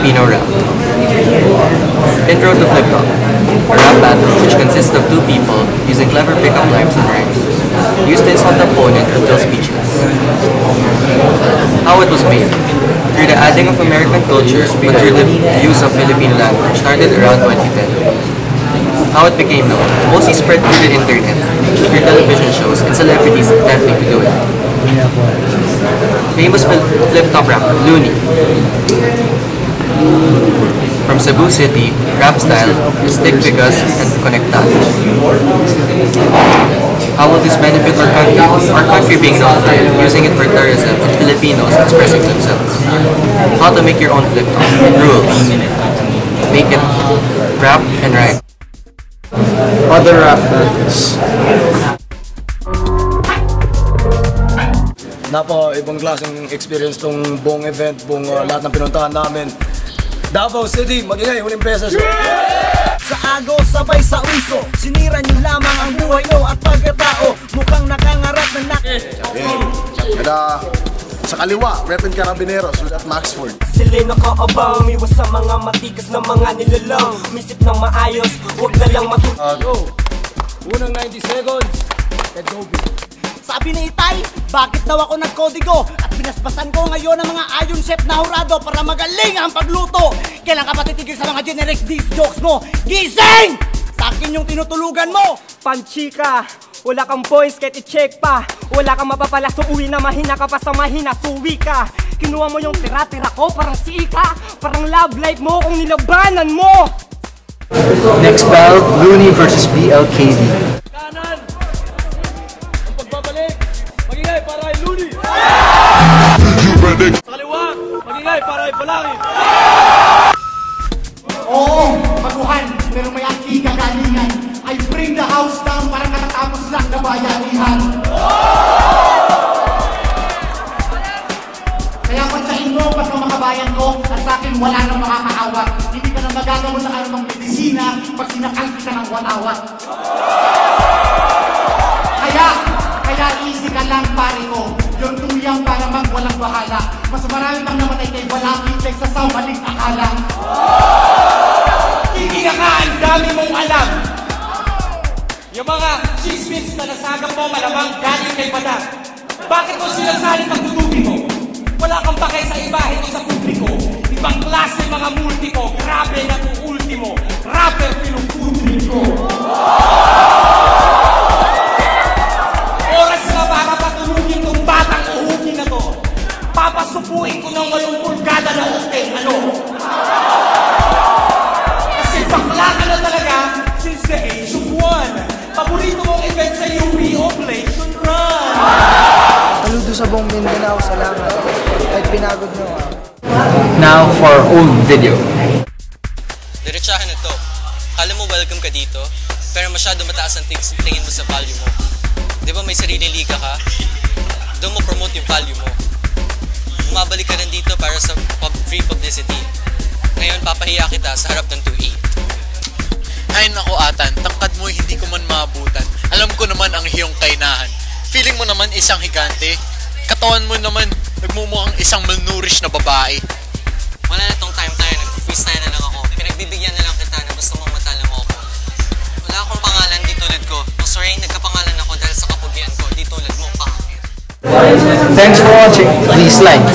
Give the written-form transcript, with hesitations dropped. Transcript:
Filipino rap. Intro to Flip Top, a rap battle which consists of two people using clever pickup lines and rhymes, used to insult the opponent until speechless. How it was made? Through the adding of American culture, but through the use of Filipino language, started around 2010. How it became known, mostly spread through the internet, through television shows, and celebrities attempting to do it. Famous flip-top rapper, Looney. From Cebu City, rap style is stick figures and conectados. How will this benefit our country? Our country being known for it, using it for tourism, and Filipinos expressing themselves. How to make your own flip-top. Rules. Make it rap and rhyme. Other rap battles. Ibang klaseng experience tong buong event, buong lahat ng pinuntahan namin. Davao City, magingay, huling beses. Sa ago, sabay sa uso, sinira niyo lamang ang buhay nyo at pagkatao. Mukhang nakangarap na Kada sa kaliwa, Repin Carabineros with at Maxford. Sila nakaabang, miwas sa mga matigas na mga nilalang. Misip ng maayos, huwag na lang Go! Unang 90 seconds, let's go. Sabi ni Itay, bakit daw ako nagkodigo? At pinaspasan ko ngayon ang mga ayon chef na hurado para magaling ang pagluto. Kailan ka pa titigil sa mga generic diss jokes mo? Gising! Sa akin yung tinutulugan mo! Panchika, wala kang points kahit i-check pa. Wala kang mapapala, so uwi na mahina ka pa sa mahina, suwi ka. Kinuha mo yung tira-tira ko, parang si Ika. Parang love life mo kung nilabanan mo. Next battle, Looney versus BLKD. Magingay para ay Looney! Sa kaliwa, magingay para ay Balangin! Oo, baguhan, pero may aki kagalingan. I bring the house down para katatapos lang na bayanihan. Kaya pansyahin mo, mas mga kabayan ko, at sa akin wala nang makakahawak. Hindi ka na magagamot ng anumang medisina pag sinakal kita ng watawat. Kaya easy ka lang pare ko, yung tuyang para magwalang bahala. Mas marami pang namatay kay Balangin kaysa sa maling akala. Hindi ka ang dami mong alam. Yung mga chismis na nasagap mo malamang galing kay Padang. Bakit mo sinasalit ang tutubi mo? Wala kang pakay sa iba, hindi sa publiko. Ibang klase mga multimo, grabe na kung ultimo. Rapper pinuputri ko. Oras na para patulungin tong batang uhugin na to. Papasupuin ko ng 8 pulgada na uteng, ano? Kasi bakla ka na talaga since the age of 1. Paborito mong event sa UP, Operation Run. Saludo sa buong Mindanao, salamat. Kahit pinagod nyo. Now for old video. Diretsahan na to. Kala mo welcome ka dito, pero masyado mataas ang tingin mo sa value mo. Di ba may sariling liga ka? Doon mo promote yung value mo. Bumabalik ka rin dito para sa free publicity. Ngayon papahiya kita sa harap ng 2E. Ay nako Atan, tangkad mo hindi ko man maabutan. Alam ko naman ang iyong kainahan. Feeling mo naman isang higante. Katawan mo naman nagmumukhang isang malnourished na babae. Wala na tong time tayo, nag-freestyle na lang ako. Pinagbibigyan na lang kita na gusto mong matalo mo ako. Wala akong pangalan di tulad ko. Sorry, nagkapangalan ako dahil sa kapugian ko. Di tulad mo pa. Thanks for watching. Please like.